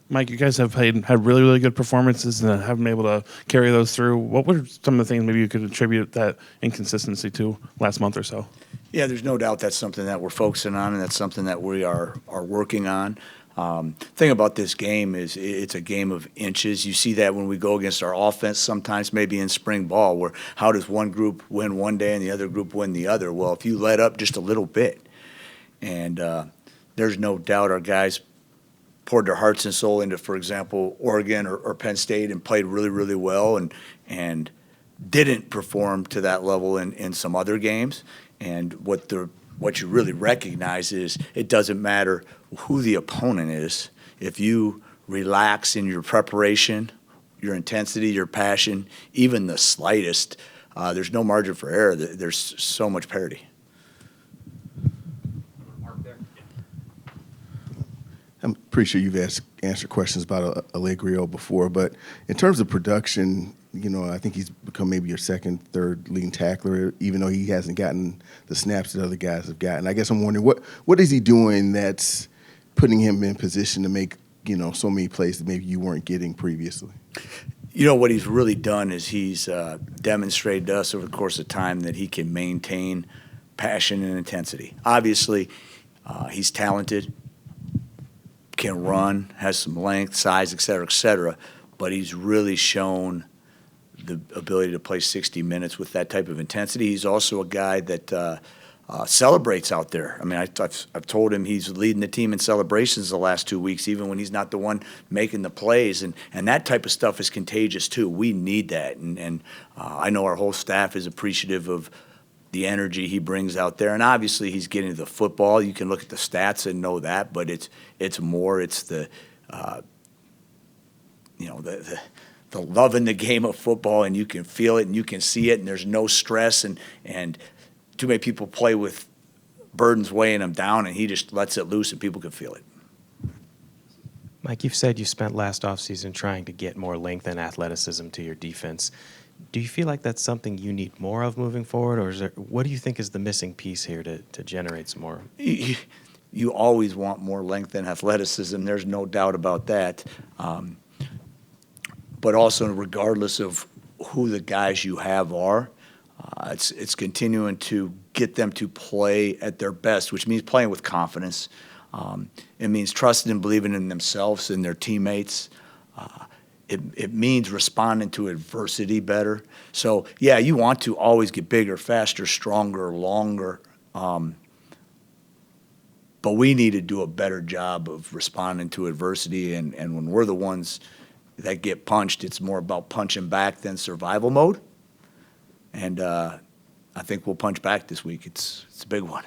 Mike, you guys have had really, really good performances and haven't been able to carry those through. What were some of the things maybe you could attribute that inconsistency to last month or so? Yeah, there's no doubt that's something that we're focusing on, and that's something that we are working on. Thing about this game is it's a game of inches. You see that when we go against our offense sometimes, maybe in spring ball, where how does one group win one day and the other group win the other? Well, if you let up just a little bit, and there's no doubt our guys poured their hearts and soul into, for example, Oregon or Penn State and played really, really well and didn't perform to that level in some other games. And what you really recognize is it doesn't matter who the opponent is. If you relax in your preparation, your intensity, your passion, even the slightest, there's no margin for error. There's so much parity. I'm pretty sure you've answered questions about Allegrio before, but in terms of production, I think he's become maybe your second, third leading tackler, even though he hasn't gotten the snaps that other guys have gotten. I guess I'm wondering, what is he doing that's putting him in position to make, so many plays that maybe you weren't getting previously? What he's really done is he's demonstrated to us over the course of time that he can maintain passion and intensity. Obviously, he's talented, can run, has some length, size, et cetera, but he's really shown the ability to play 60 minutes with that type of intensity. He's also a guy that celebrates out there. I mean, I've told him he's leading the team in celebrations the last 2 weeks, even when he's not the one making the plays, and that type of stuff is contagious too. We need that, and I know our whole staff is appreciative of the energy he brings out there. And obviously he's getting to the football. You can look at the stats and know that, but it's the the love in the game of football, and you can feel it and you can see it, and there's no stress, and too many people play with burdens weighing them down, and he just lets it loose and people can feel it. Mike, you've said you spent last offseason trying to get more length and athleticism to your defense. Do you feel like that's something you need more of moving forward, or what do you think is the missing piece here to generate some more? You always want more length and athleticism. There's no doubt about that. But also, regardless of who the guys you have are, it's continuing to get them to play at their best, which means playing with confidence. It means trusting and believing in themselves and their teammates. It means responding to adversity better. So, yeah, you want to always get bigger, faster, stronger, longer. But we need to do a better job of responding to adversity. And when we're the ones that get punched, it's more about punching back than survival mode. And I think we'll punch back this week. It's a big one.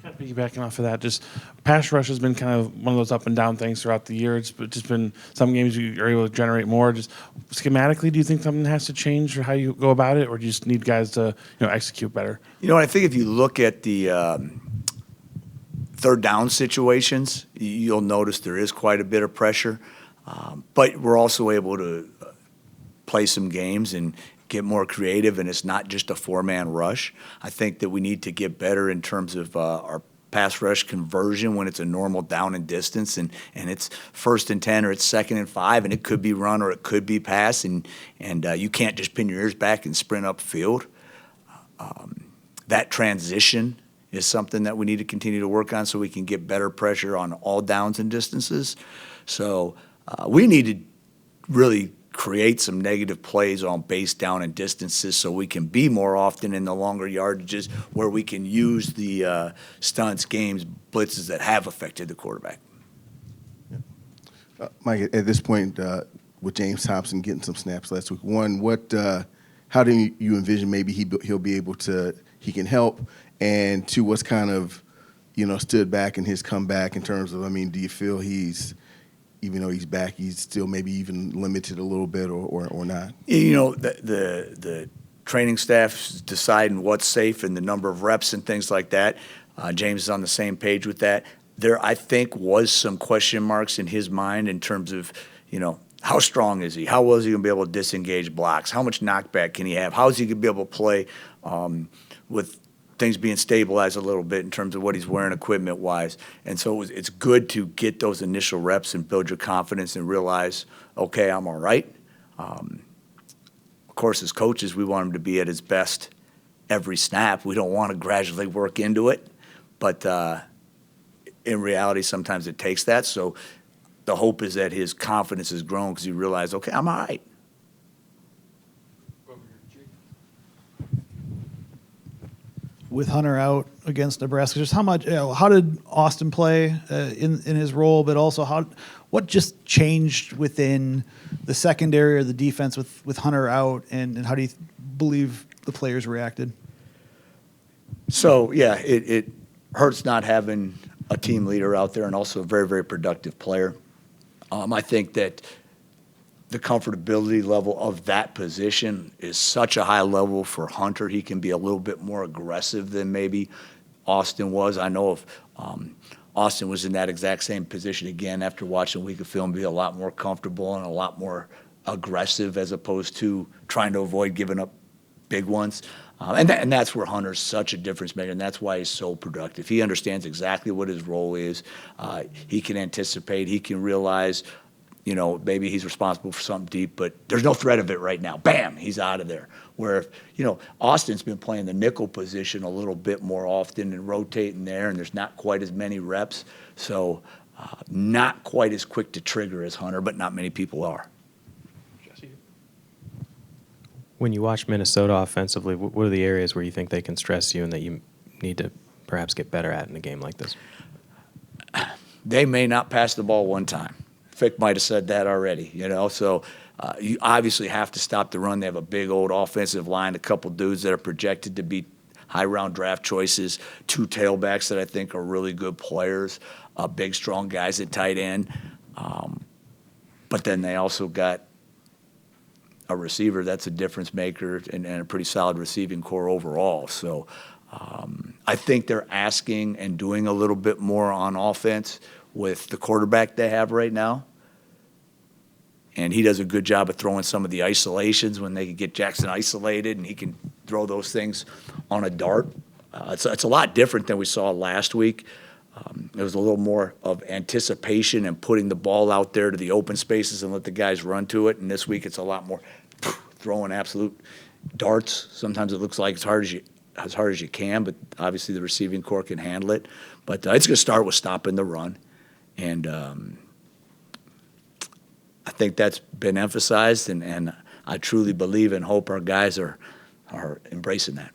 Kind of piggybacking off of that, just pass rush has been kind of one of those up and down things throughout the year. It's just been some games you are able to generate more. Just schematically, do you think something has to change or how you go about it, or do you just need guys to execute better? I think if you look at the third down situations, you'll notice there is quite a bit of pressure. But we're also able to play some games and get more creative, and it's not just a four-man rush. I think that we need to get better in terms of our pass rush conversion when it's a normal down and distance, and it's 1st and 10 or it's 2nd and 5, and it could be run or it could be pass, and you can't just pin your ears back and sprint upfield. That transition is something that we need to continue to work on so we can get better pressure on all downs and distances. So we need to really create some negative plays on base down and distances so we can be more often in the longer yardages where we can use the stunts, games, blitzes that have affected the quarterback. Mike, at this point, with James Thompson getting some snaps last week, one, how do you envision maybe he can help, and two, what's kind of stood back in his comeback in terms of, do you feel even though he's back, he's still maybe even limited a little bit or not? The training staff's deciding what's safe and the number of reps and things like that. James is on the same page with that. There, I think, was some question marks in his mind in terms of, how strong is he? How well is he going to be able to disengage blocks? How much knockback can he have? How is he going to be able to play with things being stabilized a little bit in terms of what he's wearing equipment-wise. And so it's good to get those initial reps and build your confidence and realize, okay, I'm all right. Of course, as coaches, we want him to be at his best every snap. We don't want to gradually work into it. But in reality, sometimes it takes that. So the hope is that his confidence has grown because he realized, okay, I'm all right. With Hunter out against Nebraska, just how much, how did Austin play in his role, but also what just changed within the secondary or the defense with Hunter out, and how do you believe the players reacted? So, yeah, it hurts not having a team leader out there and also a very, very productive player. I think that the comfortability level of that position is such a high level for Hunter. He can be a little bit more aggressive than maybe Austin was. I know if Austin was in that exact same position again after watching a week of film, be a lot more comfortable and a lot more aggressive as opposed to trying to avoid giving up big ones. And that's where Hunter's such a difference maker, and that's why he's so productive. He understands exactly what his role is. He can anticipate. He can realize, maybe he's responsible for something deep, but there's no threat of it right now. Bam, he's out of there. Where, Austin's been playing the nickel position a little bit more often and rotating there, and there's not quite as many reps. So not quite as quick to trigger as Hunter, but not many people are. When you watch Minnesota offensively, what are the areas where you think they can stress you and that you need to perhaps get better at in a game like this? They may not pass the ball one time. Fick might have said that already, So you obviously have to stop the run. They have a big old offensive line, a couple dudes that are projected to be high-round draft choices, two tailbacks that I think are really good players, big, strong guys at tight end. But then they also got a receiver that's a difference maker and a pretty solid receiving core overall. So I think they're asking and doing a little bit more on offense with the quarterback they have right now. And he does a good job of throwing some of the isolations when they can get Jackson isolated, and he can throw those things on a dart. It's a lot different than we saw last week. It was a little more of anticipation and putting the ball out there to the open spaces and let the guys run to it. And this week it's a lot more throwing absolute darts. Sometimes it looks like as hard as you can, but obviously the receiving core can handle it. But it's going to start with stopping the run. And I think that's been emphasized, and I truly believe and hope our guys are embracing that.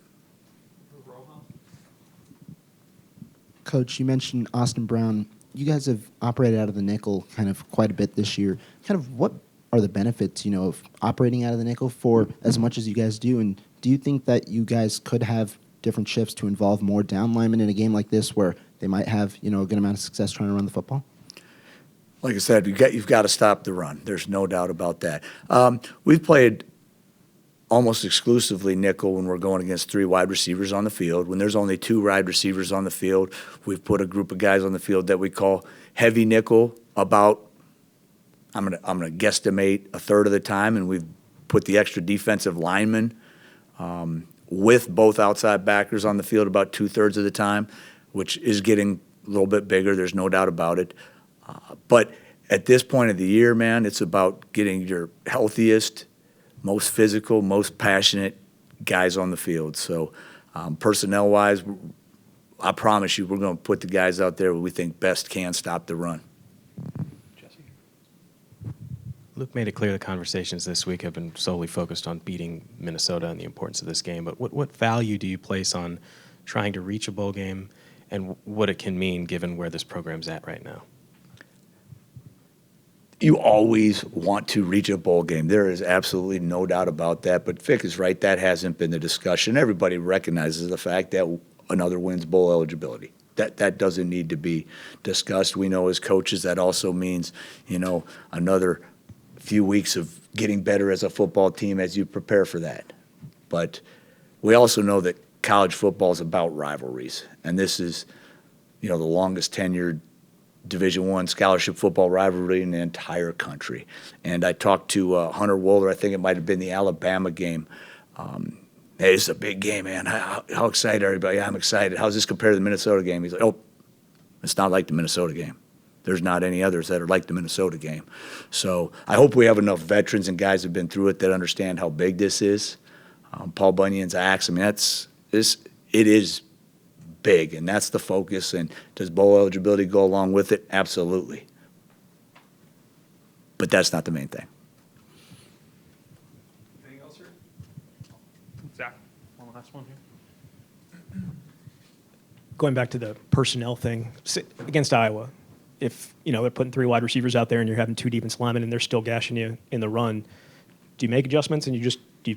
Coach, you mentioned Austin Brown. You guys have operated out of the nickel kind of quite a bit this year. Kind of what are the benefits, of operating out of the nickel for as much as you guys do? And do you think that you guys could have different shifts to involve more down linemen in a game like this where they might have, a good amount of success trying to run the football? Like I said, you've got to stop the run. There's no doubt about that. We've played almost exclusively nickel when we're going against three wide receivers on the field. When there's only two wide receivers on the field, we've put a group of guys on the field that we call heavy nickel about, I'm gonna guesstimate, a third of the time, and we've put the extra defensive linemen with both outside backers on the field about 2/3 of the time, which is getting a little bit bigger. There's no doubt about it. But at this point of the year, man, it's about getting your healthiest, most physical, most passionate guys on the field. So personnel-wise, I promise you we're going to put the guys out there where we think best can stop the run. Luke made it clear the conversations this week have been solely focused on beating Minnesota and the importance of this game. But what value do you place on trying to reach a bowl game and what it can mean given where this program's at right now? You always want to reach a bowl game. There is absolutely no doubt about that. But Fick is right. That hasn't been the discussion. Everybody recognizes the fact that another wins bowl eligibility. That doesn't need to be discussed. We know as coaches that also means, another few weeks of getting better as a football team as you prepare for that. But we also know that college football is about rivalries. And this is, the longest tenured Division I scholarship football rivalry in the entire country. And I talked to Hunter Wohler, I think it might have been the Alabama game, Hey, it's a big game, man. How excited are you? Yeah, I'm excited. How's this compare to the Minnesota game? He's like, oh, it's not like the Minnesota game. There's not any others that are like the Minnesota game. So I hope we have enough veterans and guys who've been through it that understand how big this is. Paul Bunyan's axe, I mean, it is big, and that's the focus. And does bowl eligibility go along with it? Absolutely. But that's not the main thing. Anything else, sir? Zach, one last one here. Going back to the personnel thing against Iowa, if they're putting 3 wide receivers out there and you're having 2 defense linemen and they're still gashing you in the run, do you make adjustments and do you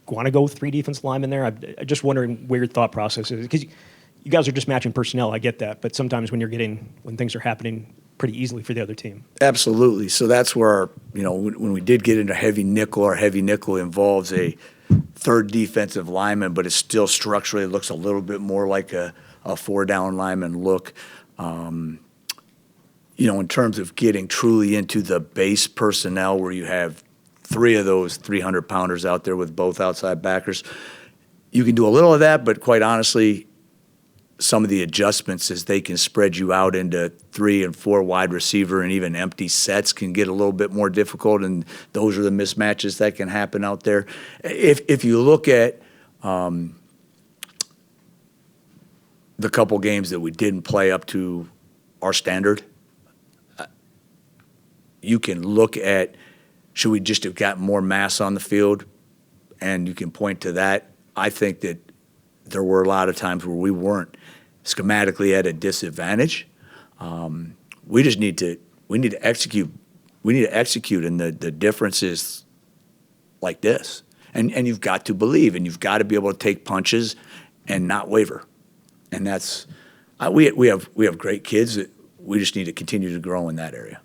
want to go with 3 defense linemen there? I'm just wondering where your thought process is, because you guys are just matching personnel. I get that, but sometimes when things are happening pretty easily for the other team. Absolutely. So that's where when we did get into heavy nickel, our heavy nickel involves a 3rd defensive lineman, but it still structurally looks a little bit more like a 4-down lineman look. In terms of getting truly into the base personnel where you have 3 of those 300-pounders out there with both outside backers, you can do a little of that, but quite honestly, some of the adjustments as they can spread you out into 3 and 4 wide receiver and even empty sets can get a little bit more difficult, and those are the mismatches that can happen out there. If you look at the couple games that we didn't play up to our standard, you can look at, should we just have gotten more mass on the field? And you can point to that. I think that there were a lot of times where we weren't schematically at a disadvantage. We need to execute. We need to execute, and the difference is like this. And you've got to believe, and you've got to be able to take punches and not waver. And that's we have great kids. We just need to continue to grow in that area.